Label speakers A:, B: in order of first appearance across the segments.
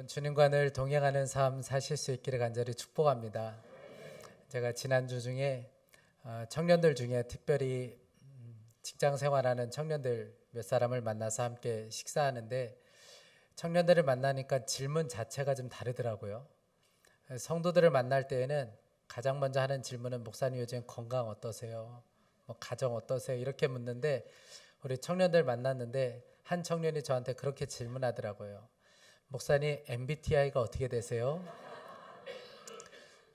A: 여러분 주님과 늘 동행하는 삶 사실 수 있기를 간절히 축복합니다. 제가 지난주 중에 청년들 중에 특별히 직장 생활하는 청년들 몇 사람을 만나서 함께 식사하는데 청년들을 만나니까 질문 자체가 좀 다르더라고요. 성도들을 만날 때에는 가장 먼저 하는 질문은 목사님 요즘 건강 어떠세요? 뭐 가정 어떠세요? 이렇게 묻는데 우리 청년들 만났는데 한 청년이 저한테 그렇게 질문하더라고요. 목사님 MBTI가 어떻게 되세요?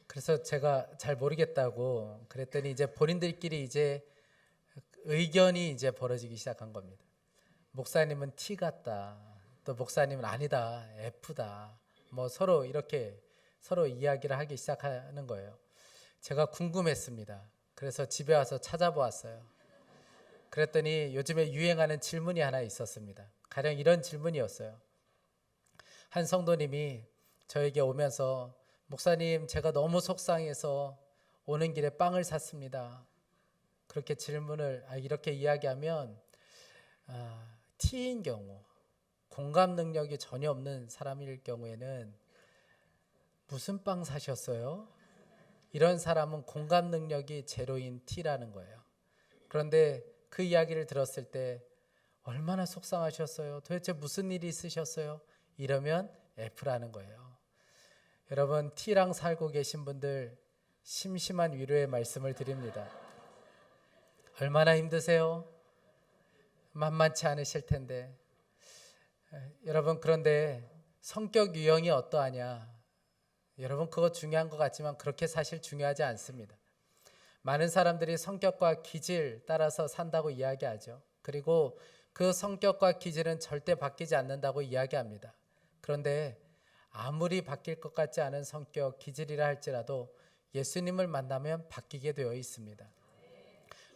A: 그래서 제가 잘 모르겠다고 그랬더니 이제 본인들끼리 이제 의견이 이제 벌어지기 시작한 겁니다. 목사님은 T 같다. 또 목사님은 아니다. F다. 뭐 서로 이렇게 서로 이야기를 하기 시작하는 거예요. 제가 궁금했습니다. 그래서 집에 와서 찾아보았어요. 그랬더니 요즘에 유행하는 질문이 하나 있었습니다. 가령 이런 질문이었어요. 한 성도님이 저에게 오면서 목사님 제가 너무 속상해서 오는 길에 빵을 샀습니다. 그렇게 질문을 이렇게 이야기하면 T인 경우 공감 능력이 전혀 없는 사람일 경우에는 무슨 빵 사셨어요? 이런 사람은 공감 능력이 제로인 T라는 거예요. 그런데 그 이야기를 들었을 때 얼마나 속상하셨어요? 도대체 무슨 일이 있으셨어요? 이러면 F라는 거예요. 여러분 T랑 살고 계신 분들 심심한 위로의 말씀을 드립니다. 얼마나 힘드세요? 만만치 않으실 텐데. 여러분 그런데 성격 유형이 어떠하냐? 여러분 그거 중요한 것 같지만 그렇게 사실 중요하지 않습니다. 많은 사람들이 성격과 기질 따라서 산다고 이야기하죠. 그리고 그 성격과 기질은 절대 바뀌지 않는다고 이야기합니다. 그런데 아무리 바뀔 것 같지 않은 성격, 기질이라 할지라도 예수님을 만나면 바뀌게 되어 있습니다.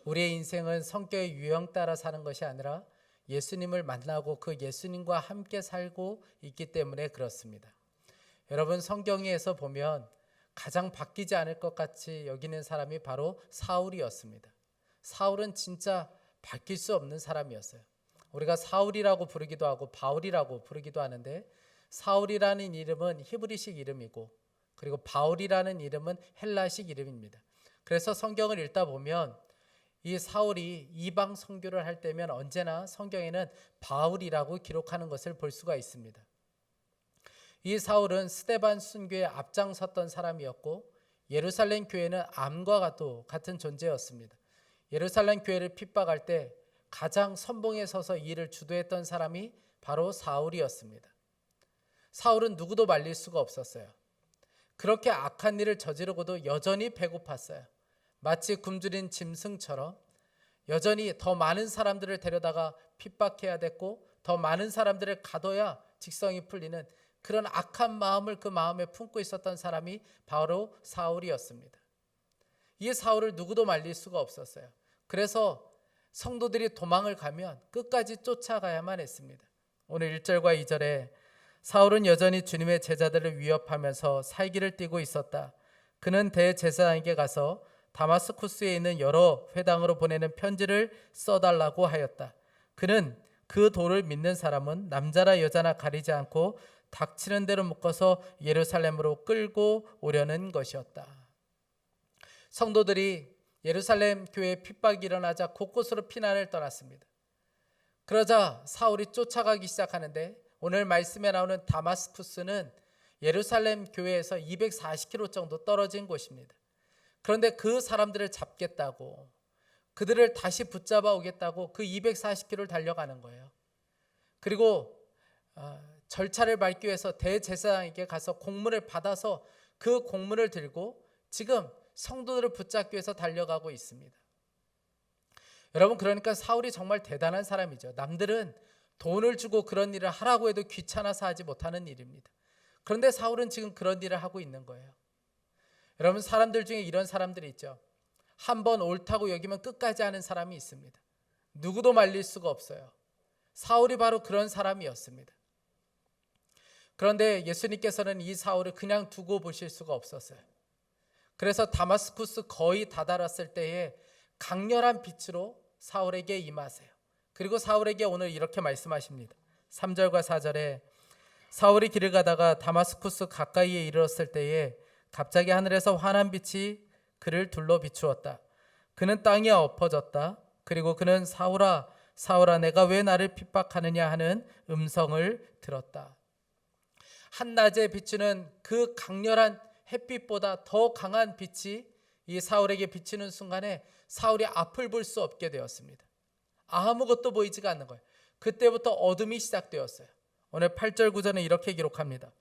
A: 우리의 인생은 성격의 유형 따라 사는 것이 아니라 예수님을 만나고 그 예수님과 함께 살고 있기 때문에 그렇습니다. 여러분 성경에서 보면 가장 바뀌지 않을 것 같이 여기는 사람이 바로 사울이었습니다. 사울은 진짜 바뀔 수 없는 사람이었어요. 우리가 사울이라고 부르기도 하고 바울이라고 부르기도 하는데 사울이라는 이름은 히브리식 이름이고 그리고 바울이라는 이름은 헬라식 이름입니다. 그래서 성경을 읽다 보면 이 사울이 이방 선교를 할 때면 언제나 성경에는 바울이라고 기록하는 것을 볼 수가 있습니다. 이 사울은 스데반 순교에 앞장섰던 사람이었고 예루살렘 교회는 암과 같은 존재였습니다. 예루살렘 교회를 핍박할 때 가장 선봉에 서서 이 일을 주도했던 사람이 바로 사울이었습니다. 사울은 누구도 말릴 수가 없었어요. 그렇게 악한 일을 저지르고도 여전히 배고팠어요. 마치 굶주린 짐승처럼 여전히 더 많은 사람들을 데려다가 핍박해야 됐고 더 많은 사람들을 가둬야 직성이 풀리는 그런 악한 마음을 그 마음에 품고 있었던 사람이 바로 사울이었습니다. 이 사울을 누구도 말릴 수가 없었어요. 그래서 성도들이 도망을 가면 끝까지 쫓아가야만 했습니다. 오늘 1절과 2절에 사울은 여전히 주님의 제자들을 위협하면서 살기를 띠고 있었다. 그는 대제사장에게 가서 다마스쿠스에 있는 여러 회당으로 보내는 편지를 써달라고 하였다. 그는 그 도를 믿는 사람은 남자나 여자나 가리지 않고 닥치는 대로 묶어서 예루살렘으로 끌고 오려는 것이었다. 성도들이 예루살렘 교회에 핍박이 일어나자 곳곳으로 피난을 떠났습니다. 그러자 사울이 쫓아가기 시작하는데 오늘 말씀에 나오는 다마스쿠스는 예루살렘 교회에서 240km 정도 떨어진 곳입니다. 그런데 그 사람들을 잡겠다고 그들을 다시 붙잡아 오겠다고 그 240km를 달려가는 거예요. 그리고 절차를 밟기 위해서 대제사장에게 가서 공문을 받아서 그 공문을 들고 지금 성도들을 붙잡기 위해서 달려가고 있습니다. 여러분 그러니까 사울이 정말 대단한 사람이죠. 남들은 돈을 주고 그런 일을 하라고 해도 귀찮아서 하지 못하는 일입니다. 그런데 사울은 지금 그런 일을 하고 있는 거예요. 여러분 사람들 중에 이런 사람들이 있죠. 한번 옳다고 여기면 끝까지 하는 사람이 있습니다. 누구도 말릴 수가 없어요. 사울이 바로 그런 사람이었습니다. 그런데 예수님께서는 이 사울을 그냥 두고 보실 수가 없었어요. 그래서 다마스쿠스 거의 다다랐을 때에 강렬한 빛으로 사울에게 임하세요. 그리고 사울에게 오늘 이렇게 말씀하십니다. 3절과 4절에 사울이 길을 가다가 다마스쿠스 가까이에 이르렀을 때에 갑자기 하늘에서 환한 빛이 그를 둘러 비추었다. 그는 땅에 엎어졌다. 그리고 그는 사울아, 사울아, 내가 왜 나를 핍박하느냐 하는 음성을 들었다. 한낮에 비추는 그 강렬한 햇빛보다 더 강한 빛이 이 사울에게 비치는 순간에 사울이 앞을 볼 수 없게 되었습니다. 아무것도 보이지가 않는 거예요. 그때부터 어둠이 시작되었어요. 오늘 8절 9절은 이렇게 기록합니다.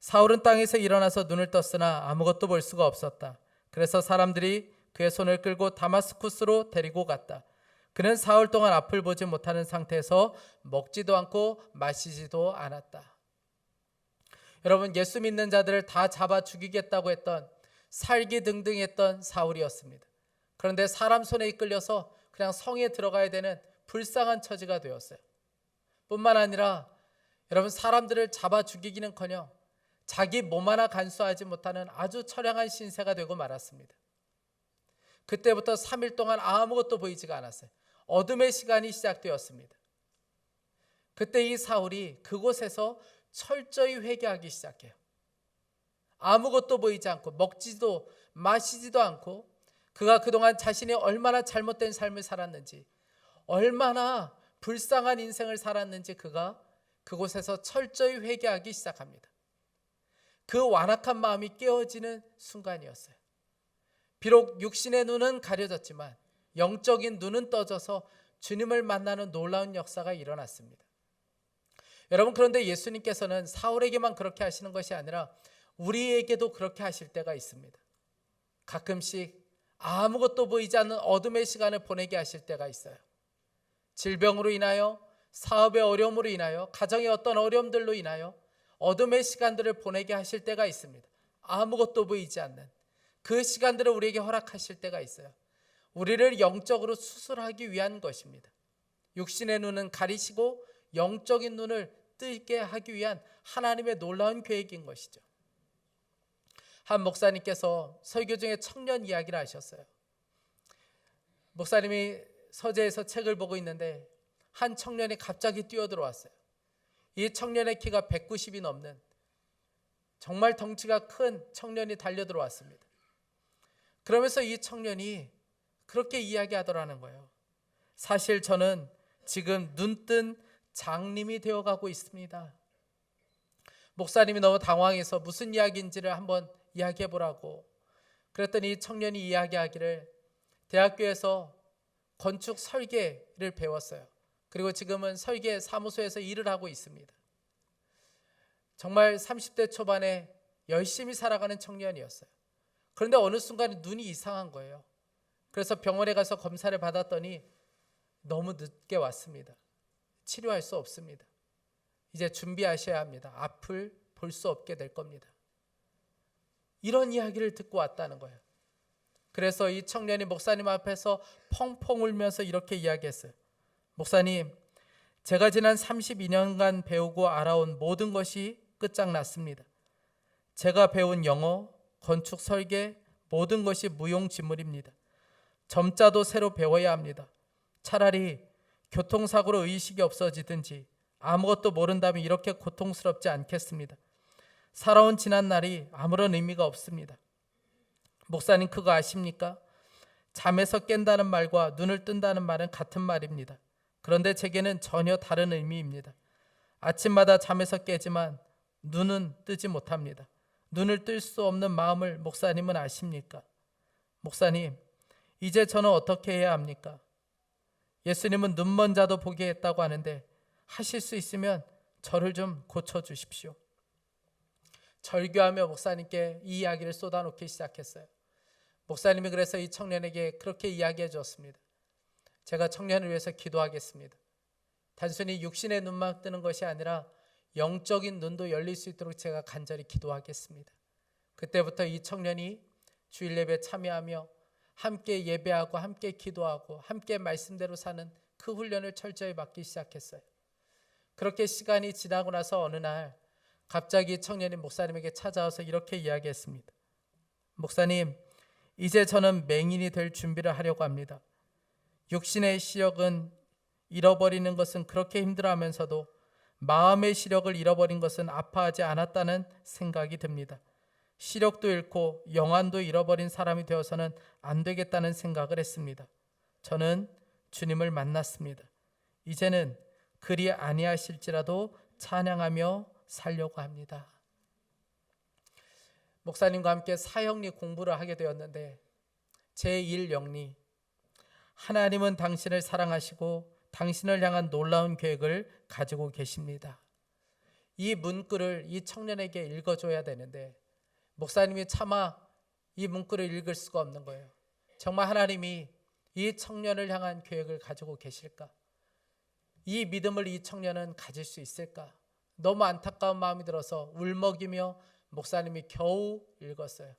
A: 사울은 땅에서 일어나서 눈을 떴으나 아무것도 볼 수가 없었다. 그래서 사람들이 그의 손을 끌고 다마스쿠스로 데리고 갔다. 그는 사흘 동안 앞을 보지 못하는 상태에서 먹지도 않고 마시지도 않았다. 여러분, 예수 믿는 자들을 다 잡아 죽이겠다고 했던 살기등등했던 사울이었습니다. 그런데 사람 손에 이끌려서 그냥 성에 들어가야 되는 불쌍한 처지가 되었어요. 뿐만 아니라 여러분, 사람들을 잡아 죽이기는커녕 자기 몸 하나 간수하지 못하는 아주 처량한 신세가 되고 말았습니다. 그때부터 3일 동안 아무것도 보이지가 않았어요. 어둠의 시간이 시작되었습니다. 그때 이 사울이 그곳에서 철저히 회개하기 시작해요. 아무것도 보이지 않고 먹지도 마시지도 않고 그가 그동안 자신이 얼마나 잘못된 삶을 살았는지, 얼마나 불쌍한 인생을 살았는지 그가 그곳에서 철저히 회개하기 시작합니다. 그 완악한 마음이 깨어지는 순간이었어요. 비록 육신의 눈은 가려졌지만 영적인 눈은 떠져서 주님을 만나는 놀라운 역사가 일어났습니다. 여러분, 그런데 예수님께서는 사울에게만 그렇게 하시는 것이 아니라 우리에게도 그렇게 하실 때가 있습니다. 가끔씩 아무것도 보이지 않는 어둠의 시간을 보내게 하실 때가 있어요. 질병으로 인하여, 사업의 어려움으로 인하여, 가정의 어떤 어려움들로 인하여 어둠의 시간들을 보내게 하실 때가 있습니다. 아무것도 보이지 않는 그 시간들을 우리에게 허락하실 때가 있어요. 우리를 영적으로 수술하기 위한 것입니다. 육신의 눈은 가리시고 영적인 눈을 뜨게 하기 위한 하나님의 놀라운 계획인 것이죠. 한 목사님께서 설교 중에 청년 이야기를 하셨어요. 목사님이 서재에서 책을 보고 있는데 한 청년이 갑자기 뛰어들어왔어요. 이 청년의 키가 190이 넘는 정말 덩치가 큰 청년이 달려들어왔습니다. 그러면서 이 청년이 그렇게 이야기하더라는 거예요. 사실 저는 지금 눈뜬 장님이 되어가고 있습니다. 목사님이 너무 당황해서 무슨 이야기인지를 한번 이야기해 보라고 그랬더니 이 청년이 이야기하기를 대학교에서 건축 설계를 배웠어요. 그리고 지금은 설계 사무소에서 일을 하고 있습니다. 정말 30대 초반에 열심히 살아가는 청년이었어요. 그런데 어느 순간 눈이 이상한 거예요. 그래서 병원에 가서 검사를 받았더니 너무 늦게 왔습니다. 치료할 수 없습니다. 이제 준비하셔야 합니다. 앞을 볼 수 없게 될 겁니다. 이런 이야기를 듣고 왔다는 거예요. 그래서 이 청년이 목사님 앞에서 펑펑 울면서 이렇게 이야기했어요. 목사님, 제가 지난 32년간 배우고 알아온 모든 것이 끝장났습니다. 제가 배운 영어, 건축 설계, 모든 것이 무용지물입니다. 점자도 새로 배워야 합니다. 차라리 교통사고로 의식이 없어지든지 아무것도 모른다면 이렇게 고통스럽지 않겠습니다. 살아온 지난 날이 아무런 의미가 없습니다. 목사님, 그거 아십니까? 잠에서 깬다는 말과 눈을 뜬다는 말은 같은 말입니다. 그런데 제게는 전혀 다른 의미입니다. 아침마다 잠에서 깨지만 눈은 뜨지 못합니다. 눈을 뜰 수 없는 마음을 목사님은 아십니까? 목사님, 이제 저는 어떻게 해야 합니까? 예수님은 눈먼 자도 보게 했다고 하는데 하실 수 있으면 저를 좀 고쳐주십시오. 절규하며 목사님께 이 이야기를 쏟아놓기 시작했어요. 목사님이 그래서 이 청년에게 그렇게 이야기해 주었습니다. 제가 청년을 위해서 기도하겠습니다. 단순히 육신의 눈만 뜨는 것이 아니라 영적인 눈도 열릴 수 있도록 제가 간절히 기도하겠습니다. 그때부터 이 청년이 주일 예배에 참여하며 함께 예배하고 함께 기도하고 함께 말씀대로 사는 그 훈련을 철저히 받기 시작했어요. 그렇게 시간이 지나고 나서 어느 날 갑자기 청년이 목사님에게 찾아와서 이렇게 이야기했습니다. 목사님, 이제 저는 맹인이 될 준비를 하려고 합니다. 육신의 시력은 잃어버리는 것은 그렇게 힘들어하면서도 마음의 시력을 잃어버린 것은 아파하지 않았다는 생각이 듭니다. 시력도 잃고 영안도 잃어버린 사람이 되어서는 안 되겠다는 생각을 했습니다. 저는 주님을 만났습니다. 이제는 그리 아니하실지라도 찬양하며 살려고 합니다. 목사님과 함께 사형리 공부를 하게 되었는데 제1영리, 하나님은 당신을 사랑하시고 당신을 향한 놀라운 계획을 가지고 계십니다. 이 문구를 이 청년에게 읽어줘야 되는데 목사님이 차마 이 문구를 읽을 수가 없는 거예요. 정말 하나님이 이 청년을 향한 계획을 가지고 계실까? 이 믿음을 이 청년은 가질 수 있을까? 너무 안타까운 마음이 들어서 울먹이며 목사님이 겨우 읽었어요.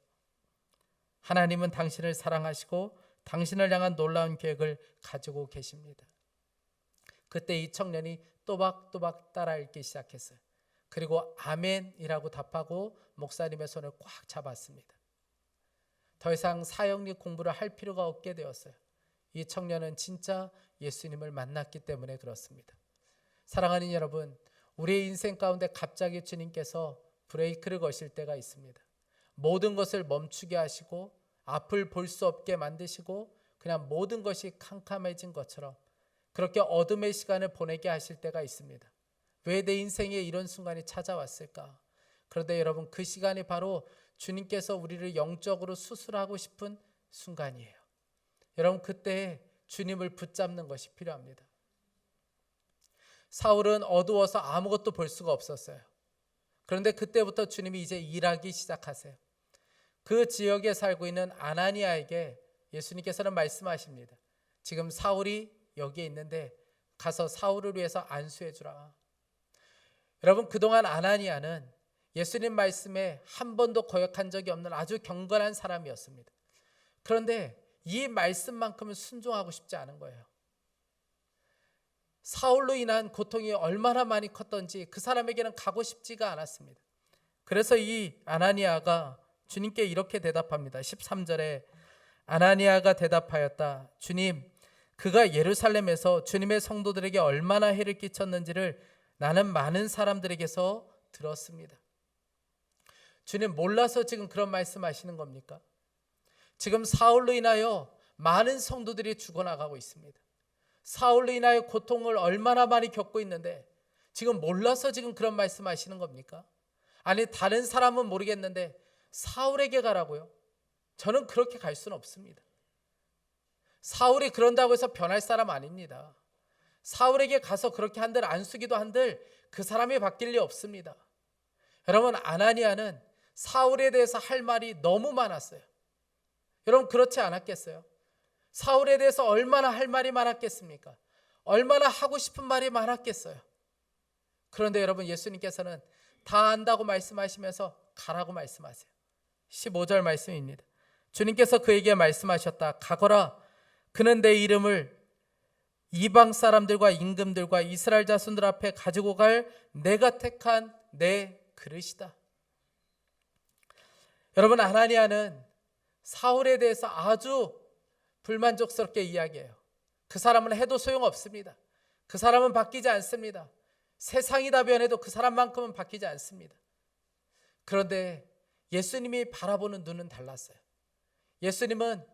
A: 하나님은 당신을 사랑하시고 당신을 향한 놀라운 계획을 가지고 계십니다. 그때 이 청년이 또박또박 따라 읽기 시작했어요. 그리고 아멘이라고 답하고 목사님의 손을 꽉 잡았습니다. 더 이상 사형리 공부를 할 필요가 없게 되었어요. 이 청년은 진짜 예수님을 만났기 때문에 그렇습니다. 사랑하는 여러분, 우리의 인생 가운데 갑자기 주님께서 브레이크를 거실 때가 있습니다. 모든 것을 멈추게 하시고 앞을 볼 수 없게 만드시고 그냥 모든 것이 캄캄해진 것처럼 그렇게 어둠의 시간을 보내게 하실 때가 있습니다. 왜 내 인생에 이런 순간이 찾아왔을까? 그런데 여러분, 그 시간이 바로 주님께서 우리를 영적으로 수술하고 싶은 순간이에요. 여러분, 그때 주님을 붙잡는 것이 필요합니다. 사울은 어두워서 아무것도 볼 수가 없었어요. 그런데 그때부터 주님이 이제 일하기 시작하세요. 그 지역에 살고 있는 아나니아에게 예수님께서는 말씀하십니다. 지금 사울이 여기에 있는데 가서 사울을 위해서 안수해 주라. 여러분, 그동안 아나니아는 예수님 말씀에 한 번도 거역한 적이 없는 아주 경건한 사람이었습니다. 그런데 이 말씀만큼은 순종하고 싶지 않은 거예요. 사울로 인한 고통이 얼마나 많이 컸던지 그 사람에게는 가고 싶지가 않았습니다. 그래서 이 아나니아가 주님께 이렇게 대답합니다. 13절에 아나니아가 대답하였다. 주님, 그가 예루살렘에서 주님의 성도들에게 얼마나 해를 끼쳤는지를 나는 많은 사람들에게서 들었습니다. 주님, 몰라서 지금 그런 말씀하시는 겁니까? 지금 사울로 인하여 많은 성도들이 죽어나가고 있습니다. 사울로 인하여 고통을 얼마나 많이 겪고 있는데 지금 몰라서 지금 그런 말씀하시는 겁니까? 아니, 다른 사람은 모르겠는데 사울에게 가라고요? 저는 그렇게 갈 수는 없습니다. 사울이 그런다고 해서 변할 사람 아닙니다. 사울에게 가서 그렇게 한들 안수기도 한들 그 사람이 바뀔 리 없습니다. 여러분, 아나니아는 사울에 대해서 할 말이 너무 많았어요. 여러분, 그렇지 않았겠어요? 사울에 대해서 얼마나 할 말이 많았겠습니까? 얼마나 하고 싶은 말이 많았겠어요? 그런데 여러분, 예수님께서는 다 안다고 말씀하시면서 가라고 말씀하세요. 15절 말씀입니다. 주님께서 그에게 말씀하셨다. 가거라. 그는 내 이름을 이방 사람들과 임금들과 이스라엘 자손들 앞에 가지고 갈 내가 택한 내 그릇이다. 여러분, 아나니아는 사울에 대해서 아주 불만족스럽게 이야기해요. 그 사람은 해도 소용없습니다. 그 사람은 바뀌지 않습니다. 세상이 다 변해도 그 사람만큼은 바뀌지 않습니다. 그런데 예수님이 바라보는 눈은 달랐어요. 예수님은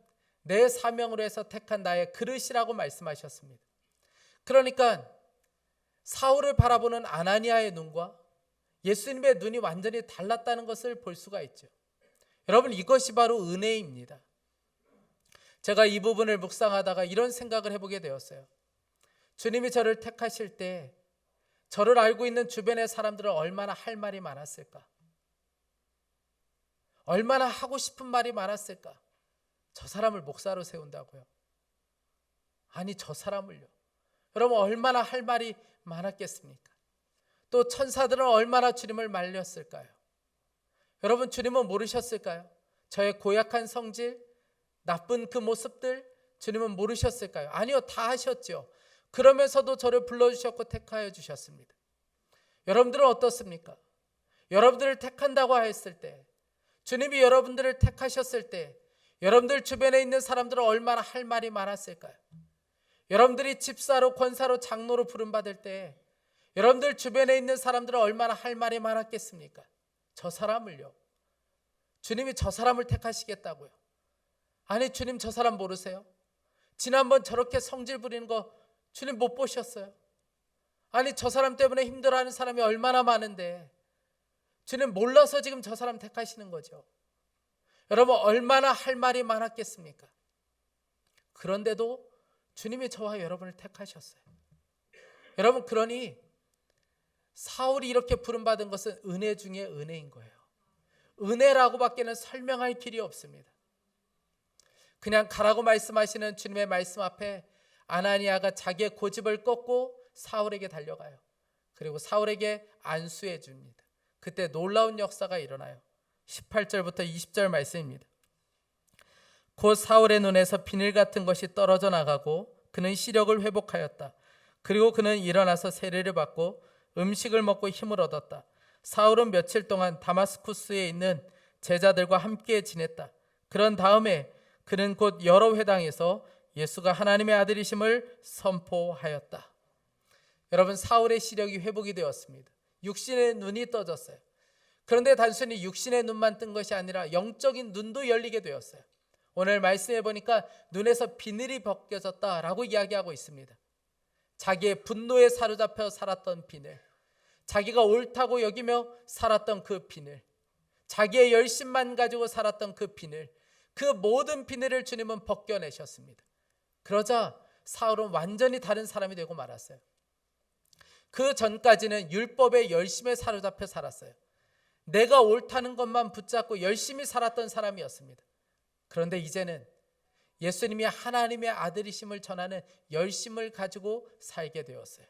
A: 내 사명으로 해서 택한 나의 그릇이라고 말씀하셨습니다. 그러니까 사울을 바라보는 아나니아의 눈과 예수님의 눈이 완전히 달랐다는 것을 볼 수가 있죠. 여러분, 이것이 바로 은혜입니다. 제가 이 부분을 묵상하다가 이런 생각을 해보게 되었어요. 주님이 저를 택하실 때 저를 알고 있는 주변의 사람들은 얼마나 할 말이 많았을까? 얼마나 하고 싶은 말이 많았을까? 저 사람을 목사로 세운다고요? 아니, 저 사람을요. 여러분, 얼마나 할 말이 많았겠습니까? 또 천사들은 얼마나 주님을 말렸을까요? 여러분, 주님은 모르셨을까요? 저의 고약한 성질, 나쁜 그 모습들 주님은 모르셨을까요? 아니요, 다 하셨죠. 그러면서도 저를 불러주셨고 택하여 주셨습니다. 여러분들은 어떻습니까? 여러분들을 택한다고 했을 때, 주님이 여러분들을 택하셨을 때 여러분들 주변에 있는 사람들은 얼마나 할 말이 많았을까요? 여러분들이 집사로, 권사로, 장로로 부름받을 때 여러분들 주변에 있는 사람들은 얼마나 할 말이 많았겠습니까? 저 사람을요. 주님이 저 사람을 택하시겠다고요. 아니, 주님 저 사람 모르세요? 지난번 저렇게 성질 부리는 거 주님 못 보셨어요? 아니, 저 사람 때문에 힘들어하는 사람이 얼마나 많은데 주님 몰라서 지금 저 사람 택하시는 거죠. 여러분, 얼마나 할 말이 많았겠습니까? 그런데도 주님이 저와 여러분을 택하셨어요. 여러분, 그러니 사울이 이렇게 부름받은 것은 은혜 중에 은혜인 거예요. 은혜라고밖에는 설명할 길이 없습니다. 그냥 가라고 말씀하시는 주님의 말씀 앞에 아나니아가 자기의 고집을 꺾고 사울에게 달려가요. 그리고 사울에게 안수해 줍니다. 그때 놀라운 역사가 일어나요. 18절부터 20절 말씀입니다. 곧 사울의 눈에서 비늘 같은 것이 떨어져 나가고 그는 시력을 회복하였다. 그리고 그는 일어나서 세례를 받고 음식을 먹고 힘을 얻었다. 사울은 며칠 동안 다마스쿠스에 있는 제자들과 함께 지냈다. 그런 다음에 그는 곧 여러 회당에서 예수가 하나님의 아들이심을 선포하였다. 여러분, 사울의 시력이 회복이 되었습니다. 육신의 눈이 떠졌어요. 그런데 단순히 육신의 눈만 뜬 것이 아니라 영적인 눈도 열리게 되었어요. 오늘 말씀해 보니까 눈에서 비늘이 벗겨졌다라고 이야기하고 있습니다. 자기의 분노에 사로잡혀 살았던 비늘, 자기가 옳다고 여기며 살았던 그 비늘, 자기의 열심만 가지고 살았던 그 비늘, 그 모든 비늘을 주님은 벗겨내셨습니다. 그러자 사울은 완전히 다른 사람이 되고 말았어요. 그 전까지는 율법의 열심에 사로잡혀 살았어요. 내가 옳다는 것만 붙잡고 열심히 살았던 사람이었습니다. 그런데 이제는 예수님이 하나님의 아들이심을 전하는 열심을 가지고 살게 되었어요.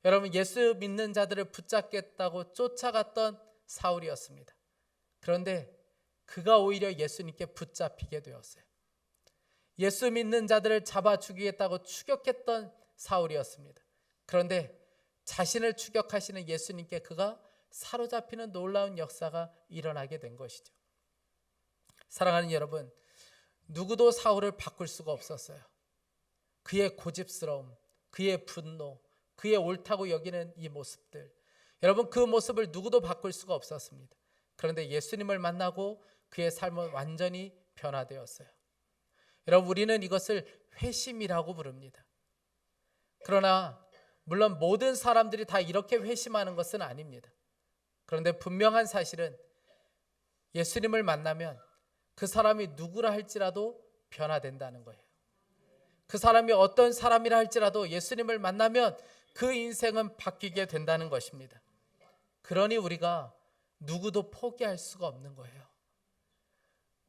A: 여러분, 예수 믿는 자들을 붙잡겠다고 쫓아갔던 사울이었습니다. 그런데 그가 오히려 예수님께 붙잡히게 되었어요. 예수 믿는 자들을 잡아 죽이겠다고 추격했던 사울이었습니다. 그런데 자신을 추격하시는 예수님께 그가 사로잡히는 놀라운 역사가 일어나게 된 것이죠. 사랑하는 여러분, 누구도 사울을 바꿀 수가 없었어요. 그의 고집스러움, 그의 분노, 그의 옳다고 여기는 이 모습들, 여러분, 그 모습을 누구도 바꿀 수가 없었습니다. 그런데 예수님을 만나고 그의 삶은 완전히 변화되었어요. 여러분, 우리는 이것을 회심이라고 부릅니다. 그러나 물론 모든 사람들이 다 이렇게 회심하는 것은 아닙니다. 그런데 분명한 사실은 예수님을 만나면 그 사람이 누구라 할지라도 변화된다는 거예요. 그 사람이 어떤 사람이라 할지라도 예수님을 만나면 그 인생은 바뀌게 된다는 것입니다. 그러니 우리가 누구도 포기할 수가 없는 거예요.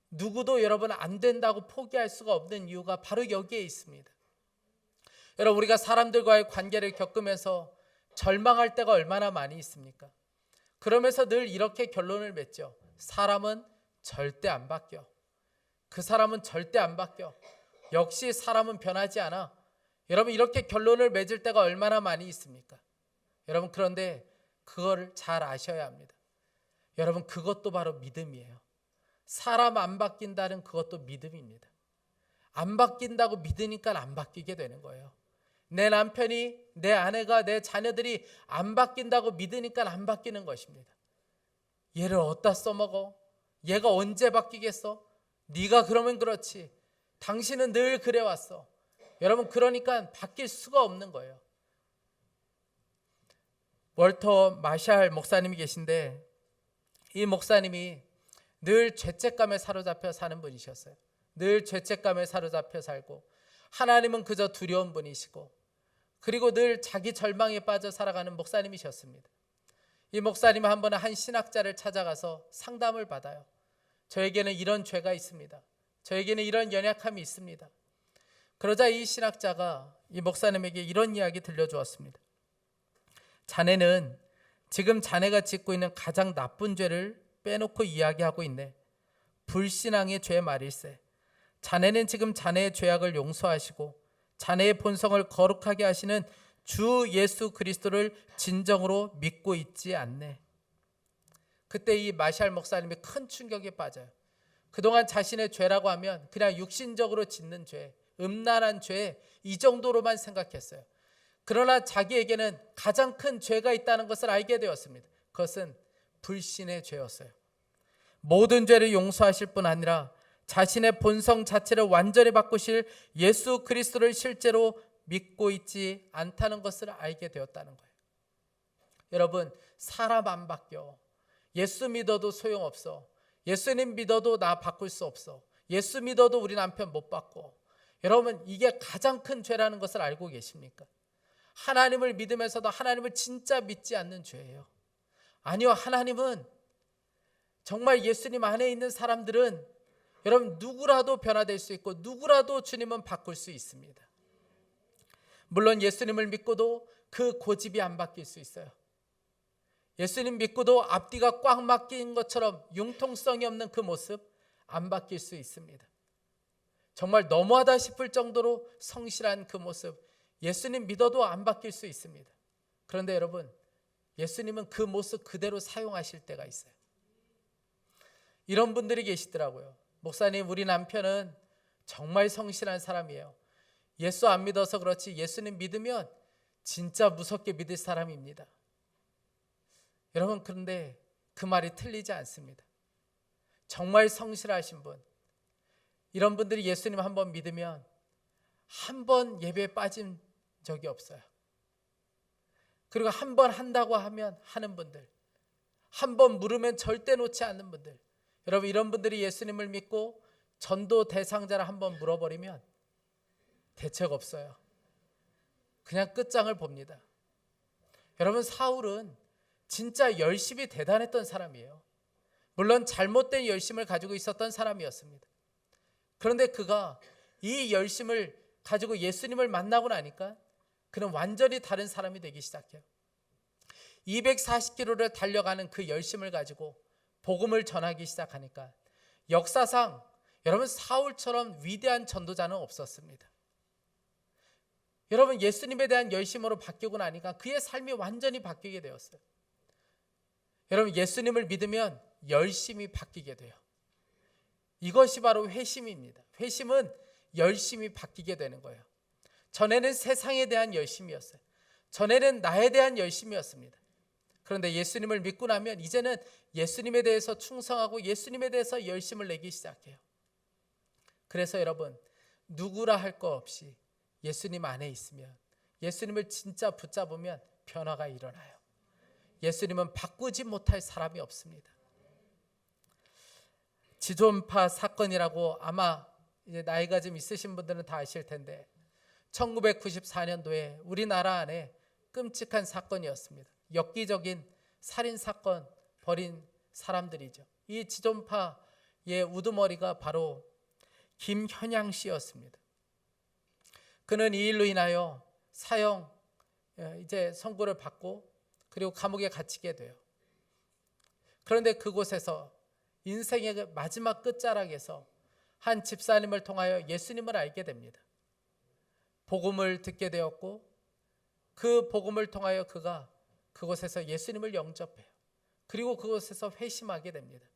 A: 누구도 여러분 안 된다고 포기할 수가 없는 이유가 바로 여기에 있습니다. 여러분, 우리가 사람들과의 관계를 겪으면서 절망할 때가 얼마나 많이 있습니까? 그러면서 늘 이렇게 결론을 맺죠. 사람은 절대 안 바뀌어. 그 사람은 절대 안 바뀌어. 역시 사람은 변하지 않아. 여러분, 이렇게 결론을 맺을 때가 얼마나 많이 있습니까? 여러분, 그런데 그걸 잘 아셔야 합니다. 여러분, 그것도 바로 믿음이에요. 사람 안 바뀐다는 그것도 믿음입니다. 안 바뀐다고 믿으니까 안 바뀌게 되는 거예요. 내 남편이, 내 아내가, 내 자녀들이 안 바뀐다고 믿으니까 안 바뀌는 것입니다. 얘를 어디다 써먹어? 얘가 언제 바뀌겠어? 네가 그러면 그렇지. 당신은 늘 그래왔어. 여러분, 그러니까 바뀔 수가 없는 거예요. 월터 마샬 목사님이 계신데 이 목사님이 늘 죄책감에 사로잡혀 사는 분이셨어요. 늘 죄책감에 사로잡혀 살고 하나님은 그저 두려운 분이시고 그리고 늘 자기 절망에 빠져 살아가는 목사님이셨습니다. 이 목사님은 한 번은 한 신학자를 찾아가서 상담을 받아요. 저에게는 이런 죄가 있습니다. 저에게는 이런 연약함이 있습니다. 그러자 이 신학자가 이 목사님에게 이런 이야기 들려주었습니다. 자네는 지금 자네가 짓고 있는 가장 나쁜 죄를 빼놓고 이야기하고 있네. 불신앙의 죄 말일세. 자네는 지금 자네의 죄악을 용서하시고 자네의 본성을 거룩하게 하시는 주 예수 그리스도를 진정으로 믿고 있지 않네. 그때 이 마샬 목사님이 큰 충격에 빠져요. 그동안 자신의 죄라고 하면 그냥 육신적으로 짓는 죄, 음란한 죄, 이 정도로만 생각했어요. 그러나 자기에게는 가장 큰 죄가 있다는 것을 알게 되었습니다. 그것은 불신의 죄였어요. 모든 죄를 용서하실 뿐 아니라 자신의 본성 자체를 완전히 바꾸실 예수 그리스도를 실제로 믿고 있지 않다는 것을 알게 되었다는 거예요. 여러분, 사람 안 바뀌어. 예수 믿어도 소용없어. 예수님 믿어도 나 바꿀 수 없어. 예수 믿어도 우리 남편 못 바꿔. 여러분, 이게 가장 큰 죄라는 것을 알고 계십니까? 하나님을 믿으면서도 하나님을 진짜 믿지 않는 죄예요. 아니요, 하나님은 정말 예수님 안에 있는 사람들은 여러분 누구라도 변화될 수 있고 누구라도 주님은 바꿀 수 있습니다. 물론 예수님을 믿고도 그 고집이 안 바뀔 수 있어요. 예수님 믿고도 앞뒤가 꽉 막힌 것처럼 융통성이 없는 그 모습 안 바뀔 수 있습니다. 정말 너무하다 싶을 정도로 성실한 그 모습 예수님 믿어도 안 바뀔 수 있습니다. 그런데 여러분, 예수님은 그 모습 그대로 사용하실 때가 있어요. 이런 분들이 계시더라고요. 목사님, 우리 남편은 정말 성실한 사람이에요. 예수 안 믿어서 그렇지 예수님 믿으면 진짜 무섭게 믿을 사람입니다. 여러분, 그런데 그 말이 틀리지 않습니다. 정말 성실하신 분, 이런 분들이 예수님 한번 믿으면 한 번 예배에 빠진 적이 없어요. 그리고 한 번 한다고 하면 하는 분들, 한 번 물으면 절대 놓지 않는 분들, 여러분, 이런 분들이 예수님을 믿고 전도 대상자를 한번 물어버리면 대책 없어요. 그냥 끝장을 봅니다. 여러분, 사울은 진짜 열심히 대단했던 사람이에요. 물론 잘못된 열심을 가지고 있었던 사람이었습니다. 그런데 그가 이 열심을 가지고 예수님을 만나고 나니까 그는 완전히 다른 사람이 되기 시작해요. 240km를 달려가는 그 열심을 가지고 복음을 전하기 시작하니까 역사상 여러분 사울처럼 위대한 전도자는 없었습니다. 여러분, 예수님에 대한 열심으로 바뀌고 나니까 그의 삶이 완전히 바뀌게 되었어요. 여러분, 예수님을 믿으면 열심히 바뀌게 돼요. 이것이 바로 회심입니다. 회심은 열심히 바뀌게 되는 거예요. 전에는 세상에 대한 열심이었어요. 전에는 나에 대한 열심이었습니다. 그런데 예수님을 믿고 나면 이제는 예수님에 대해서 충성하고 예수님에 대해서 열심을 내기 시작해요. 그래서 여러분, 누구라 할 거 없이 예수님 안에 있으면, 예수님을 진짜 붙잡으면 변화가 일어나요. 예수님은 바꾸지 못할 사람이 없습니다. 지존파 사건이라고 아마 이제 나이가 좀 있으신 분들은 다 아실 텐데 1994년도에 우리나라 안에 끔찍한 사건이었습니다. 엽기적인 살인 사건 벌인 사람들이죠. 이 지존파의 우두머리가 바로 김현양 씨였습니다. 그는 이 일로 인하여 사형 이제 선고를 받고 그리고 감옥에 갇히게 돼요. 그런데 그곳에서 인생의 마지막 끝자락에서 한 집사님을 통하여 예수님을 알게 됩니다. 복음을 듣게 되었고 그 복음을 통하여 그가 그곳에서 예수님을 영접해요. 그리고 그곳에서 회심하게 됩니다.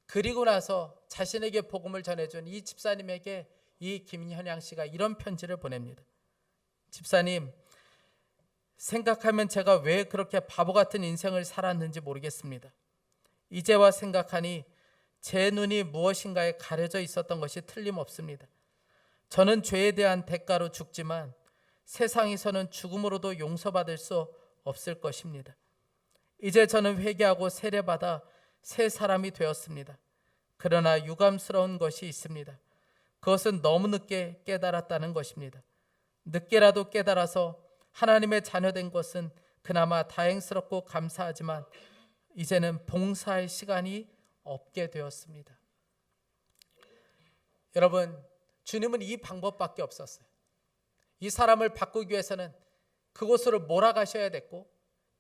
A: 그리고 나서 자신에게 복음을 전해준 이 집사님에게 이 김현양 씨가 이런 편지를 보냅니다. 집사님, 생각하면 제가 왜 그렇게 바보 같은 인생을 살았는지 모르겠습니다. 이제와 생각하니 제 눈이 무엇인가에 가려져 있었던 것이 틀림없습니다. 저는 죄에 대한 대가로 죽지만 세상에서는 죽음으로도 용서받을 수 없을 것입니다. 이제 저는 회개하고 세례받아 새 사람이 되었습니다. 그러나 유감스러운 것이 있습니다. 그것은 너무 늦게 깨달았다는 것입니다. 늦게라도 깨달아서 하나님의 자녀된 것은 그나마 다행스럽고 감사하지만 이제는 봉사할 시간이 없게 되었습니다. 여러분, 주님은 이 방법밖에 없었어요. 이 사람을 바꾸기 위해서는 그곳으로 몰아가셔야 됐고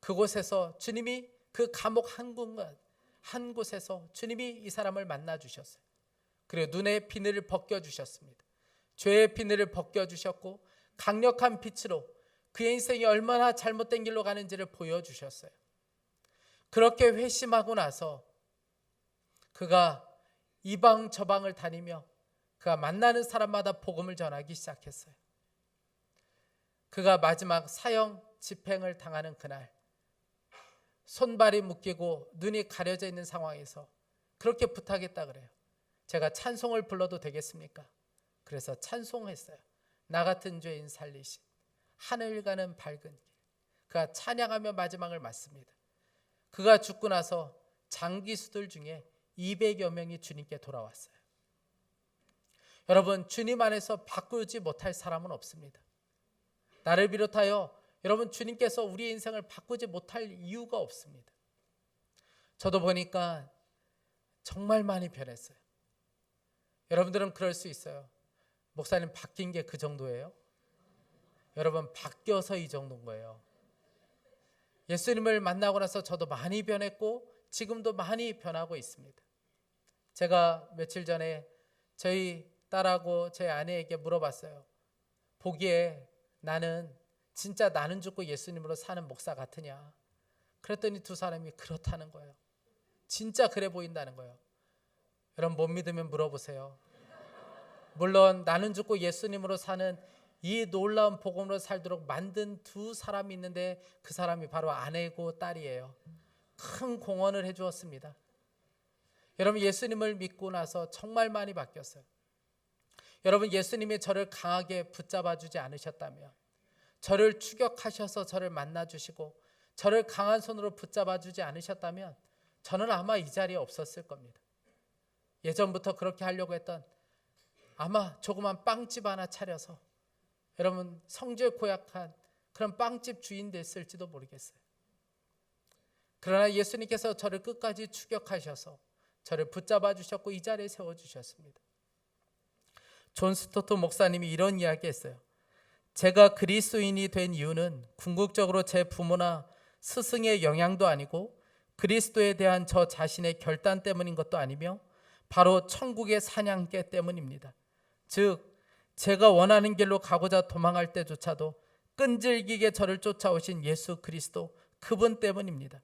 A: 그곳에서 주님이 그 감옥 한 곳에서 주님이 이 사람을 만나 주셨어요. 그리고 눈의 비늘을 벗겨주셨습니다. 죄의 비늘을 벗겨주셨고 강력한 빛으로 그의 인생이 얼마나 잘못된 길로 가는지를 보여주셨어요. 그렇게 회심하고 나서 그가 이방 저방을 다니며 그가 만나는 사람마다 복음을 전하기 시작했어요. 그가 마지막 사형 집행을 당하는 그날, 손발이 묶이고 눈이 가려져 있는 상황에서 그렇게 부탁했다 그래요. 제가 찬송을 불러도 되겠습니까? 그래서 찬송했어요. 나 같은 죄인 살리신 하늘 가는 밝은 길. 그가 찬양하며 마지막을 맞습니다. 그가 죽고 나서 장기수들 중에 200여 명이 주님께 돌아왔어요. 여러분, 주님 안에서 바꾸지 못할 사람은 없습니다. 나를 비롯하여 여러분, 주님께서 우리의 인생을 바꾸지 못할 이유가 없습니다. 저도 보니까 정말 많이 변했어요. 여러분들은 그럴 수 있어요. 목사님 바뀐 게 그 정도예요? 여러분, 바뀌어서 이 정도인 거예요. 예수님을 만나고 나서 저도 많이 변했고 지금도 많이 변하고 있습니다. 제가 며칠 전에 저희 딸하고 저희 아내에게 물어봤어요. 보기에 나는 진짜 나는 죽고 예수님으로 사는 목사 같으냐? 그랬더니 두 사람이 그렇다는 거예요. 진짜 그래 보인다는 거예요. 여러분, 못 믿으면 물어보세요. 물론 나는 죽고 예수님으로 사는 이 놀라운 복음으로 살도록 만든 두 사람이 있는데 그 사람이 바로 아내고 딸이에요. 큰 공헌을 해주었습니다. 여러분, 예수님을 믿고 나서 정말 많이 바뀌었어요. 여러분, 예수님이 저를 강하게 붙잡아 주지 않으셨다면, 저를 추격하셔서 저를 만나주시고 저를 강한 손으로 붙잡아 주지 않으셨다면 저는 아마 이 자리에 없었을 겁니다. 예전부터 그렇게 하려고 했던, 아마 조그만 빵집 하나 차려서 여러분 성질 고약한 그런 빵집 주인 됐을지도 모르겠어요. 그러나 예수님께서 저를 끝까지 추격하셔서 저를 붙잡아 주셨고 이 자리에 세워주셨습니다. 존 스토트 목사님이 이런 이야기 했어요. 제가 그리스도인이 된 이유는 궁극적으로 제 부모나 스승의 영향도 아니고 그리스도에 대한 저 자신의 결단 때문인 것도 아니며 바로 천국의 사냥개 때문입니다. 즉 제가 원하는 길로 가고자 도망할 때조차도 끈질기게 저를 쫓아오신 예수 그리스도, 그분 때문입니다.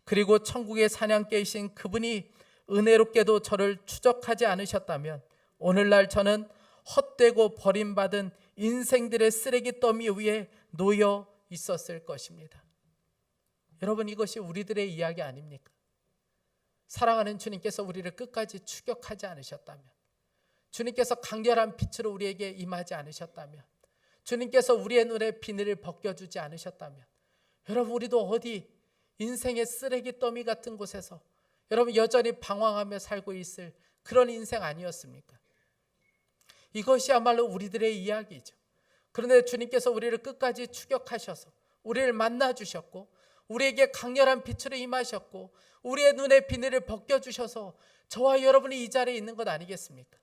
A: 그리고 천국의 사냥개이신 그분이 은혜롭게도 저를 추적하지 않으셨다면 오늘날 저는 헛되고 버림받은 인생들의 쓰레기 더미 위에 놓여 있었을 것입니다. 여러분, 이것이 우리들의 이야기 아닙니까? 사랑하는 주님께서 우리를 끝까지 추격하지 않으셨다면, 주님께서 강렬한 빛으로 우리에게 임하지 않으셨다면, 주님께서 우리의 눈에 비늘을 벗겨주지 않으셨다면, 여러분, 우리도 어디 인생의 쓰레기 더미 같은 곳에서 여러분 여전히 방황하며 살고 있을 그런 인생 아니었습니까? 이것이야말로 우리들의 이야기죠. 그런데 주님께서 우리를 끝까지 추격하셔서 우리를 만나주셨고 우리에게 강렬한 빛으로 임하셨고 우리의 눈에 비늘을 벗겨주셔서 저와 여러분이 이 자리에 있는 것 아니겠습니까?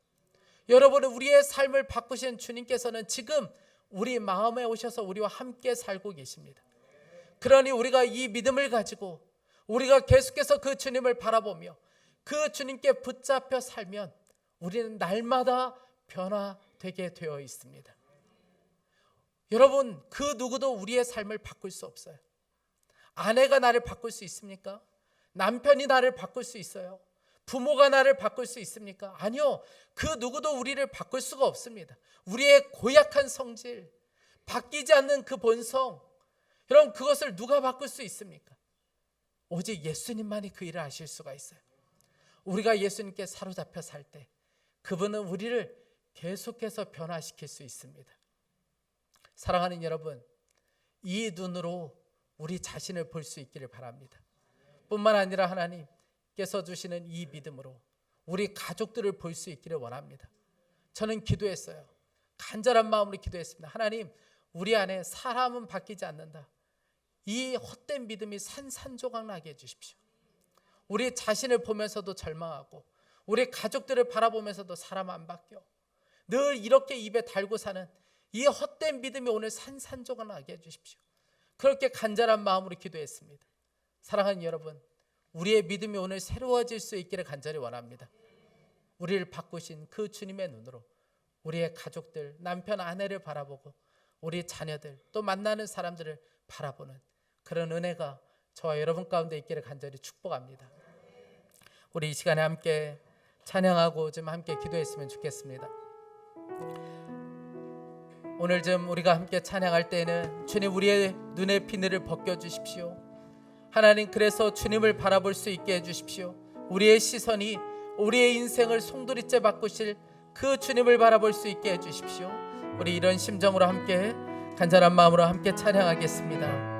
A: 여러분은 우리의 삶을 바꾸신 주님께서는 지금 우리 마음에 오셔서 우리와 함께 살고 계십니다. 그러니 우리가 이 믿음을 가지고 우리가 계속해서 그 주님을 바라보며 그 주님께 붙잡혀 살면 우리는 날마다 변화되게 되어 있습니다. 여러분, 그 누구도 우리의 삶을 바꿀 수 없어요. 아내가 나를 바꿀 수 있습니까? 남편이 나를 바꿀 수 있어요? 부모가 나를 바꿀 수 있습니까? 아니요. 그 누구도 우리를 바꿀 수가 없습니다. 우리의 고약한 성질, 바뀌지 않는 그 본성, 여러분, 그것을 누가 바꿀 수 있습니까? 오직 예수님만이 그 일을 하실 수가 있어요. 우리가 예수님께 사로잡혀 살 때 그분은 우리를 계속해서 변화시킬 수 있습니다. 사랑하는 여러분, 이 눈으로 우리 자신을 볼 수 있기를 바랍니다. 뿐만 아니라 하나님께서 주시는 이 믿음으로 우리 가족들을 볼 수 있기를 원합니다. 저는 기도했어요. 간절한 마음으로 기도했습니다. 하나님, 우리 안에 사람은 바뀌지 않는다. 이 헛된 믿음이 산산조각 나게 해주십시오. 우리 자신을 보면서도 절망하고 우리 가족들을 바라보면서도 사람 안 바뀌어. 늘 이렇게 입에 달고 사는 이 헛된 믿음이 오늘 산산조각 나게 해주십시오. 그렇게 간절한 마음으로 기도했습니다. 사랑하는 여러분, 우리의 믿음이 오늘 새로워질 수 있기를 간절히 원합니다. 우리를 바꾸신 그 주님의 눈으로 우리의 가족들, 남편, 아내를 바라보고 우리 자녀들, 또 만나는 사람들을 바라보는 그런 은혜가 저와 여러분 가운데 있기를 간절히 축복합니다. 우리 이 시간에 함께 찬양하고 좀 함께 기도했으면 좋겠습니다. 오늘 좀 우리가 함께 찬양할 때에는 주님 우리의 눈의 비늘을 벗겨주십시오. 하나님, 그래서 주님을 바라볼 수 있게 해주십시오. 우리의 시선이 우리의 인생을 송두리째 바꾸실 그 주님을 바라볼 수 있게 해주십시오. 우리 이런 심정으로 함께 간절한 마음으로 함께 찬양하겠습니다.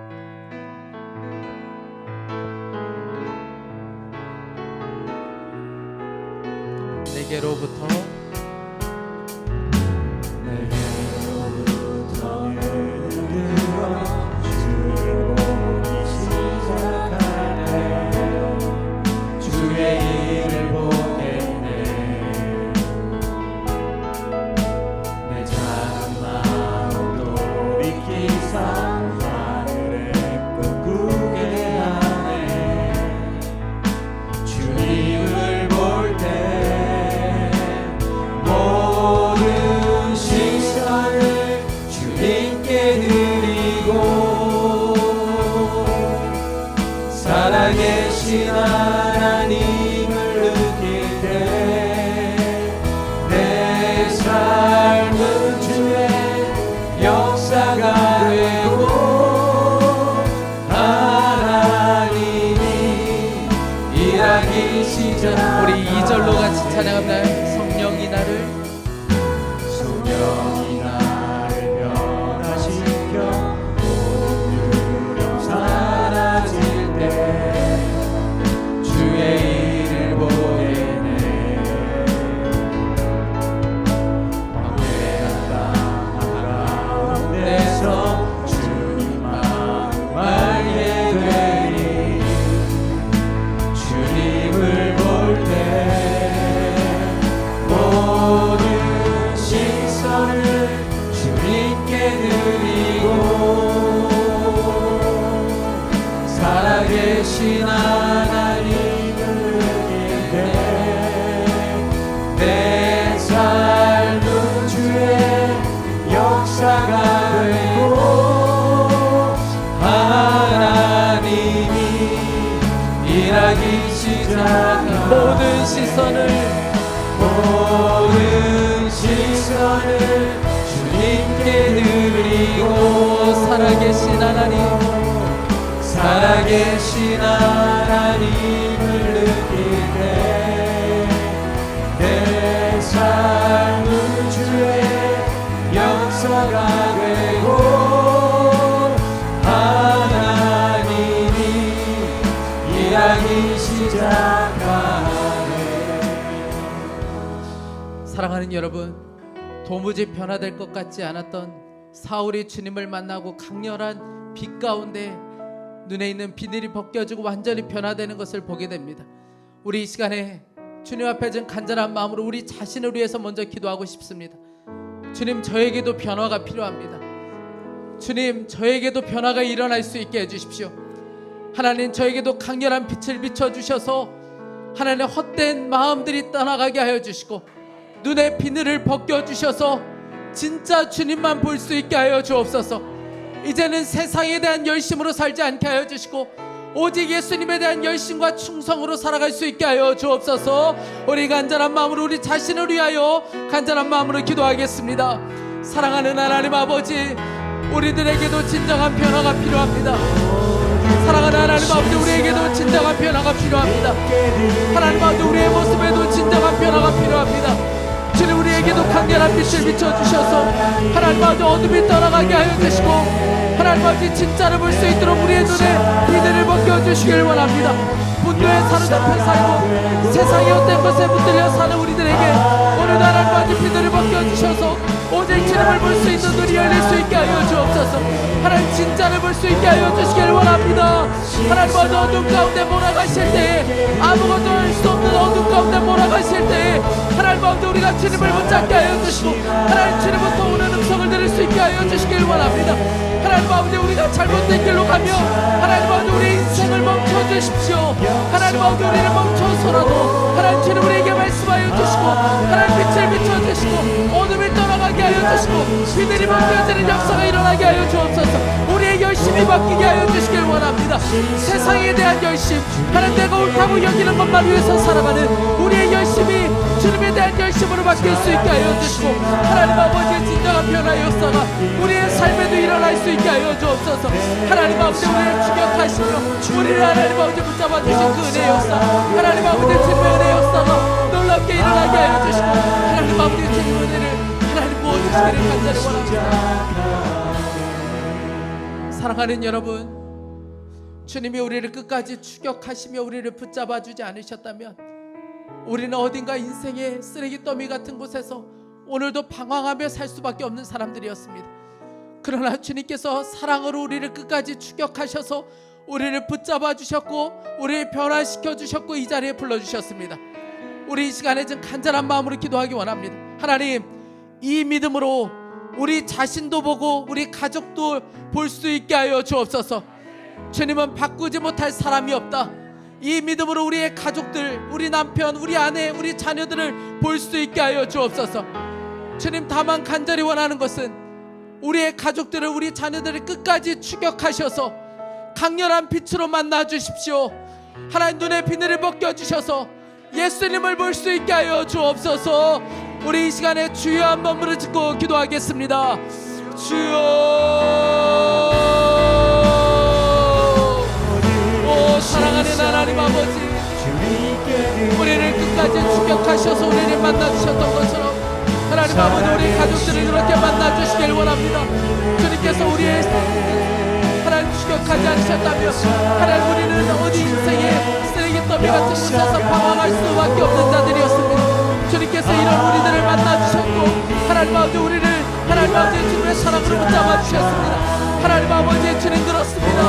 A: 내게로부터
B: 살아계신 하나님을 느낄 때 내 삶은 주의 역사가 되고 하나님이 일하기 시작.
A: 우리 2절로 같이 찬양합니다. 성령이 나를
B: 변화시켜 모든 두려움 사라질 때 주의 일을 보게 돼. 광대한 땅 한가운데서 주님 마음 알게 되리. 주님을 볼 때 모든 시선을 주님께 드리고 살아계신 하나님을 느낄 때 내 삶은 주의 역사가 되고 하나님이 일하기 시작한 모든 시선을 주님께 드리고 살아계신 하나님을 느낄 때 내 삶은 주의 역사가 되고 하나님이 일하기 시작하네.
A: 사랑하는 여러분, 도무지 변화될 것 같지 않았던 사울이 주님을 만나고 강렬한 빛 가운데 눈에 있는 비늘이 벗겨지고 완전히 변화되는 것을 보게 됩니다. 우리 이 시간에 주님 앞에 좀 간절한 마음으로 우리 자신을 위해서 먼저 기도하고 싶습니다. 주님, 저에게도 변화가 필요합니다. 주님, 저에게도 변화가 일어날 수 있게 해주십시오. 하나님, 저에게도 강렬한 빛을 비춰주셔서 하나님의 헛된 마음들이 떠나가게 하여 주시고 눈의 비늘을 벗겨주셔서 진짜 주님만 볼 수 있게 하여 주옵소서. 이제는 세상에 대한 열심으로 살지 않게 하여 주시고 오직 예수님에 대한 열심과 충성으로 살아갈 수 있게 하여 주옵소서. 우리 간절한 마음으로 우리 자신을 위하여 간절한 마음으로 기도하겠습니다. 사랑하는 하나님 아버지, 우리들에게도 진정한 변화가 필요합니다. 사랑하는 하나님 아버지, 우리에게도 진정한 변화가 필요합니다. 하나님 아버지, 우리의 모습에도 진정한 변화가 필요합니다. 주님, 우리에게도 강렬한 빛을 비춰주셔서 하나님 아버지 어둠이 떠나가게 하여 주시고 하나님 아버지 진짜를 볼 수 있도록 우리의 눈에 비늘을 벗겨주시길 원합니다. 분노에 사로잡혀 살고 세상의 헛된 것에 붙들려 사는 우리들에게 오늘도 하나님 아버지 비늘을 벗겨주셔서 오직 주님을 볼 수 있는 눈이 열릴 수 있게 하여 주옵소서. 하나님 진짜를 볼 수 있게 하여 주시길 원합니다. 하나님 아버지 어둠 가운데 몰아가실 때에 아무것도 할 수 없는 어둠 가운데 몰아가실 때에 하나님 아버지 우리가 주님을 붙잡게 하여 주시고 하나님 주님부터 오는 음성을 들을 수 있게 하여 주시길 원합니다. 하나님 아버지 우리가 잘못된 길로 가며 하나님 아버지 우리의 인생을 멈춰주십시오. 하나님 아버지 우리를 멈춰서라도 하나님 주님 우리에게 말씀하여 주시고 하나님 빛을 비춰주시고 어둠을 떠나가게 하여 주시고 비늘이 벗겨지는 역사가 일어나게 하여 주옵소서. 우리의 열심이 바뀌게 하여 주시길 원합니다. 세상에 대한 열심, 하나님 내가 옳다고 여기는 것만 위해서 살아가는 우리의 열심이 주님에 대한 열심으로 바뀔 수 있게 하여 주시고 하나님 아버지의 진정한 변화의 역사가 우리의 삶에도 일어날 수 있게 하여 주옵소서. 하나님 아버지 우리를 추격하시며 우리를 하나님 아버지 붙잡아 주신 그 은혜의 역사, 하나님 아버지의 주님의 은혜의 역사가 놀랍게 일어나게 하여 주시고 하나님 아버지의 주님의 은혜를 하나님 부어주시기를 간절히 원합니다. 사랑하는 여러분, 주님이 우리를 끝까지 추격하시며 우리를 붙잡아 주지 않으셨다면 우리는 어딘가 인생의 쓰레기 더미 같은 곳에서 오늘도 방황하며 살 수밖에 없는 사람들이었습니다. 그러나 주님께서 사랑으로 우리를 끝까지 추격하셔서 우리를 붙잡아 주셨고 우리를 변화시켜 주셨고 이 자리에 불러주셨습니다. 우리 이 시간에 좀 간절한 마음으로 기도하기 원합니다. 하나님, 이 믿음으로 우리 자신도 보고 우리 가족도 볼 수 있게 하여 주옵소서. 주님은 바꾸지 못할 사람이 없다. 이 믿음으로 우리의 가족들, 우리 남편, 우리 아내, 우리 자녀들을 볼 수 있게 하여 주옵소서. 주님, 다만 간절히 원하는 것은 우리의 가족들을, 우리 자녀들을 끝까지 추격하셔서 강렬한 빛으로 만나 주십시오. 하나님, 눈의 비늘을 벗겨주셔서 예수님을 볼 수 있게 하여 주옵소서. 우리 이 시간에 주여 한번 부르짖고 기도하겠습니다. 주여. 사랑하는 하나님 아버지, 우리를 끝까지 추격하셔서 우리를 만나주셨던 것처럼 하나님 아버지 우리 가족들을 그렇게 만나주시길 원합니다. 주님께서 우리의 하나님 추격하지 않으셨다면 하나님 우리는 어디 인생의 쓰레기 더미 같은 곳에서 방황할 수밖에 없는 자들이었습니다. 주님께서 이런 우리들을 만나주셨고 하나님 아버지 우리를 하나님 아버지 주님의 사랑으로 붙잡아 주셨습니다. 하나님 아버지, 주님 그렇습니다.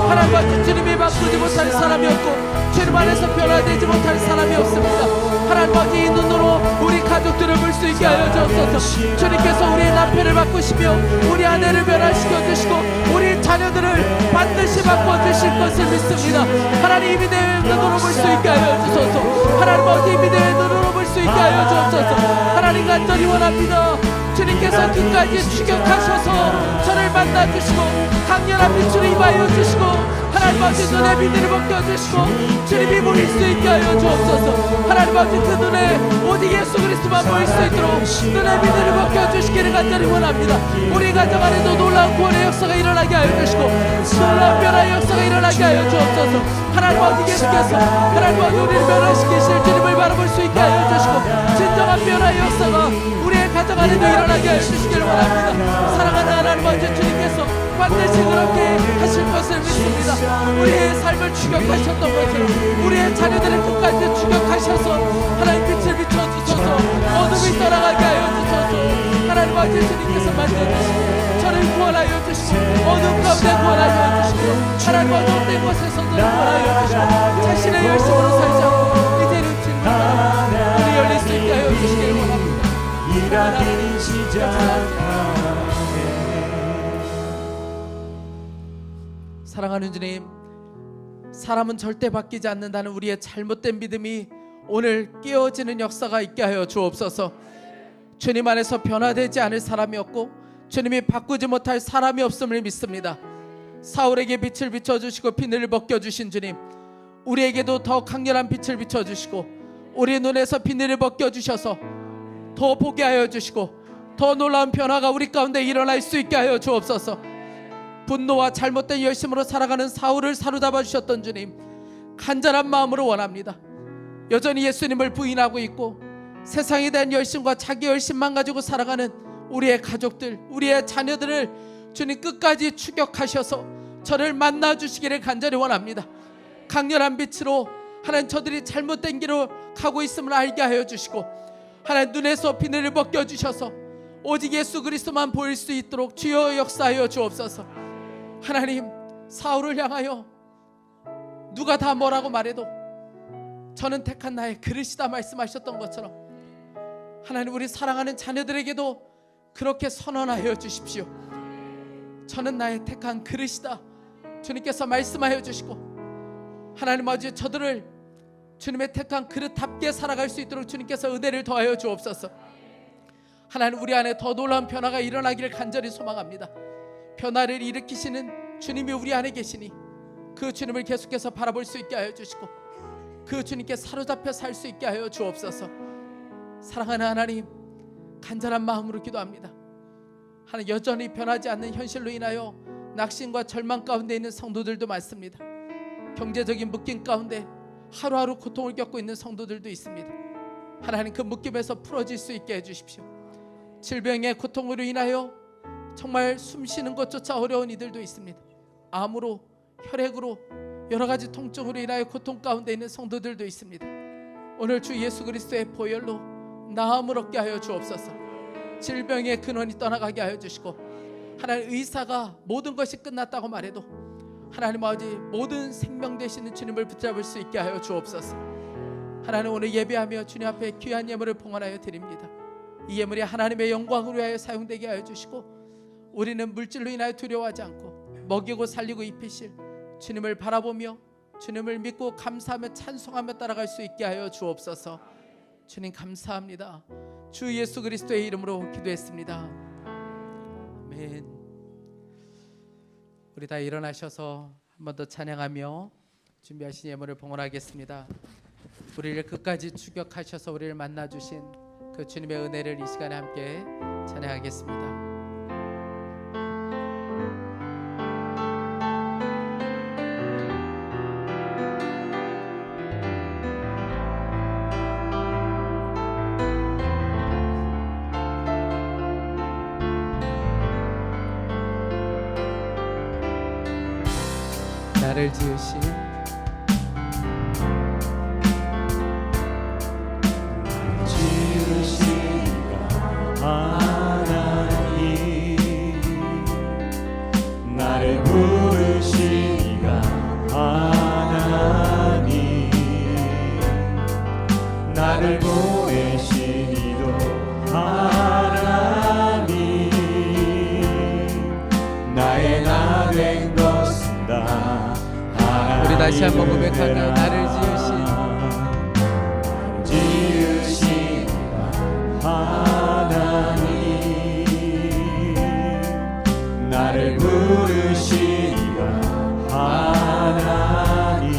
A: 하나님 아버지, 주님이 바꾸지 못할 사람이 없고 주님 안에서 변화되지 못할 사람이 없습니다. 하나님 아버지, 이 눈으로 우리 가족들을 볼 수 있게 하여 주옵소서. 주님께서 우리 남편을 바꾸시며 우리 아내를 변화시켜 주시고 우리 자녀들을 반드시 바꿔주실 것을 믿습니다. 하나님, 이 믿음의 눈으로 볼 수 있게 하여 주소서. 하나님 아버지, 이 믿음의 눈으로 볼 수 있게 하여 주옵소서. 하나님, 간절히 원합니다. 주님께서 끝까지 추격하셔서 저를 만나주시고 강렬한 빛으로 임하여 주시고 하나님 아버지 눈에 비늘을 벗겨주시고 주님이 보일 수 있게 하여 주옵소서. 하나님 아버지 그 눈에 오직 예수 그리스도만 보일 수 있도록 눈에 비늘을 벗겨주시기를 간절히 원합니다. 우리 가정 안에도 놀라운 구원의 역사가 일어나게 하여 주시고 놀라운 변화의 역사가 일어나게 하여 주옵소서. 하나님 아버지, 예수께서 하나님 아버지 우리를 변화시키실 주님을 바라볼 수 있게 하여 주시고 진정한 변화의 역사가 우리의 가정 안에도 일어나게 하여 주시기를 원합니다. 사랑하는 하나님 아버지, 주님께서 반드시 그렇게 하실 것을 믿습니다. 우리의 삶을 추격하셨던 것처럼 우리의 자녀들을 끝까지 추격하셔서 하나님 빛을 비춰주셔서 어둠이 떠나가게 하여 주셔서 하나님 아버지, 주님께서 만져주시고 저를 구원하여 주시고 어둠 가운데 구원하여 주시고 하나님 아버지 어떤 곳에서도 구원하여 주시고 자신의 열심으로 살지 않고 이제는 주님을 바라보고 우리 열릴 수 있게 하여 주시기를 원합니다.
B: 일하기 시작하네.
A: 사랑하는 주님, 사람은 절대 바뀌지 않는다는 우리의 잘못된 믿음이 오늘 깨어지는 역사가 있게 하여 주옵소서. 주님 안에서 변화되지 않을 사람이 없고 주님이 바꾸지 못할 사람이 없음을 믿습니다. 사울에게 빛을 비춰주시고 비늘을 벗겨주신 주님, 우리에게도 더 강렬한 빛을 비춰주시고 우리 눈에서 비늘을 벗겨주셔서 더 보게 하여 주시고 더 놀라운 변화가 우리 가운데 일어날 수 있게 하여 주옵소서. 분노와 잘못된 열심으로 살아가는 사울을 사로잡아 주셨던 주님, 간절한 마음으로 원합니다. 여전히 예수님을 부인하고 있고 세상에 대한 열심과 자기 열심만 가지고 살아가는 우리의 가족들, 우리의 자녀들을 주님 끝까지 추격하셔서 저를 만나주시기를 간절히 원합니다. 강렬한 빛으로 하나님 저들이 잘못된 길로 가고 있음을 알게 하여 주시고 하나님 눈에서 비늘을 벗겨주셔서 오직 예수 그리스도만 보일 수 있도록 주여 역사하여 주옵소서. 하나님, 사울을 향하여 누가 다 뭐라고 말해도 저는 택한 나의 그릇이다 말씀하셨던 것처럼 하나님, 우리 사랑하는 자녀들에게도 그렇게 선언하여 주십시오. 저는 나의 택한 그릇이다 주님께서 말씀하여 주시고 하나님 아버지, 저들을 주님의 택한 그릇답게 살아갈 수 있도록 주님께서 은혜를 더하여 주옵소서. 하나님, 우리 안에 더 놀라운 변화가 일어나기를 간절히 소망합니다. 변화를 일으키시는 주님이 우리 안에 계시니 그 주님을 계속해서 바라볼 수 있게 하여 주시고 그 주님께 사로잡혀 살 수 있게 하여 주옵소서. 사랑하는 하나님, 간절한 마음으로 기도합니다. 하나님, 여전히 변하지 않는 현실로 인하여 낙심과 절망 가운데 있는 성도들도 많습니다. 경제적인 묶임 가운데 하루하루 고통을 겪고 있는 성도들도 있습니다. 하나님, 그 묶임에서 풀어질 수 있게 해주십시오. 질병의 고통으로 인하여 정말 숨쉬는 것조차 어려운 이들도 있습니다. 암으로, 혈액으로, 여러 가지 통증으로 인하여 고통 가운데 있는 성도들도 있습니다. 오늘 주 예수 그리스도의 보혈로 나음을 얻게 하여 주옵소서. 질병의 근원이 떠나가게 하여 주시고, 하나님, 의사가 모든 것이 끝났다고 말해도 하나님 아버지, 모든 생명 되시는 주님을 붙잡을 수 있게 하여 주옵소서. 하나님, 오늘 예배하며 주님 앞에 귀한 예물을 봉헌하여 드립니다. 이 예물이 하나님의 영광을 위하여 사용되게 하여 주시고, 우리는 물질로 인하여 두려워하지 않고 먹이고 살리고 입히실 주님을 바라보며 주님을 믿고 감사하며 찬송하며 따라갈 수 있게 하여 주옵소서. 주님 감사합니다. 주 예수 그리스도의 이름으로 기도했습니다. 아멘. 우리 다 일어나셔서 한 번 더 찬양하며 준비하신 예물을 봉헌하겠습니다. 우리를 끝까지 추격하셔서 우리를 만나주신 그 주님의 은혜를 이 시간에 함께 찬양하겠습니다. 나를 지으신
B: 하나님, 나를 부르시니가 하나님, 나를 보내시니도 하나님, 나의 나 된 것은 다 하나님.
A: 우리 다시 한번 고백하며 나를 지으신
B: 하나님, 나를 부르시니가 하나님,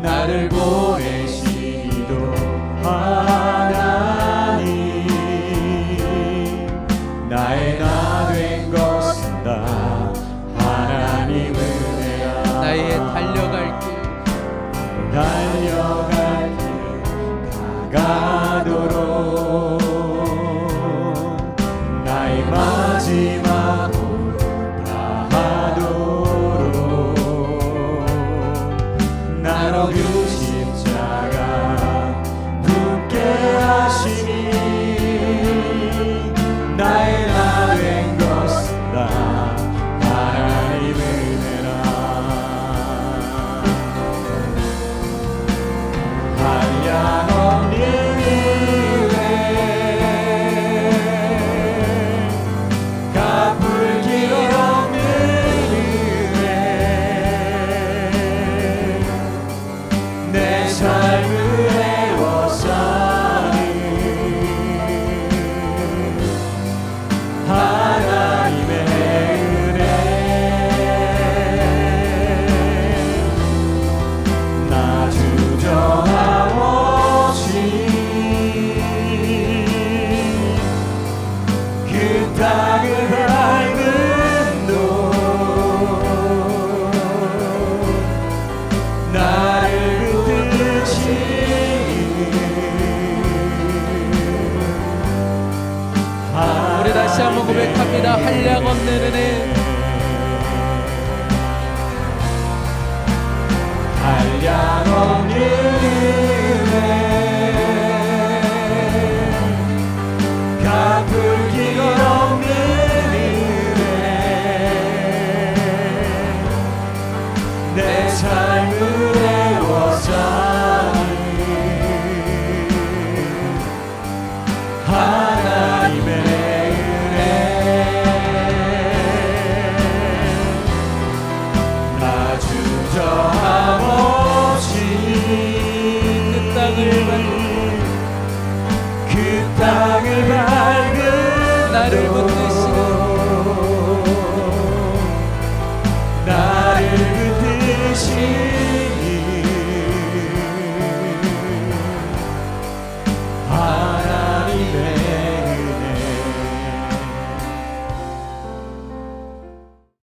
A: 나를
B: 보내시니도 하나님, 나의 나 된 것은 다 하나님 은혜야.
A: 나의 달려갈 길
B: 가가도록 나의 마지막 홀 다하도록 나로 그 십자가 굳게 하시니 나의 나 된 것은 다 하나님 은혜라. 한량없는 은혜, 갚을 길 없는 은혜, 내 삶을 애워싸는 하나님의 은혜, 나 주저함없이 그 땅을 밟은 도 나를
A: 우리 다시 한번 고백합니다. 한량없는 은혜,
B: 한량없는 은혜, 갚을 길 없는 은혜, 내 삶을 애워싸는 하나님의 은혜, 나 주저함없이 그 땅을 밟은
A: 나를 붙드시는
B: 나를 붙드시는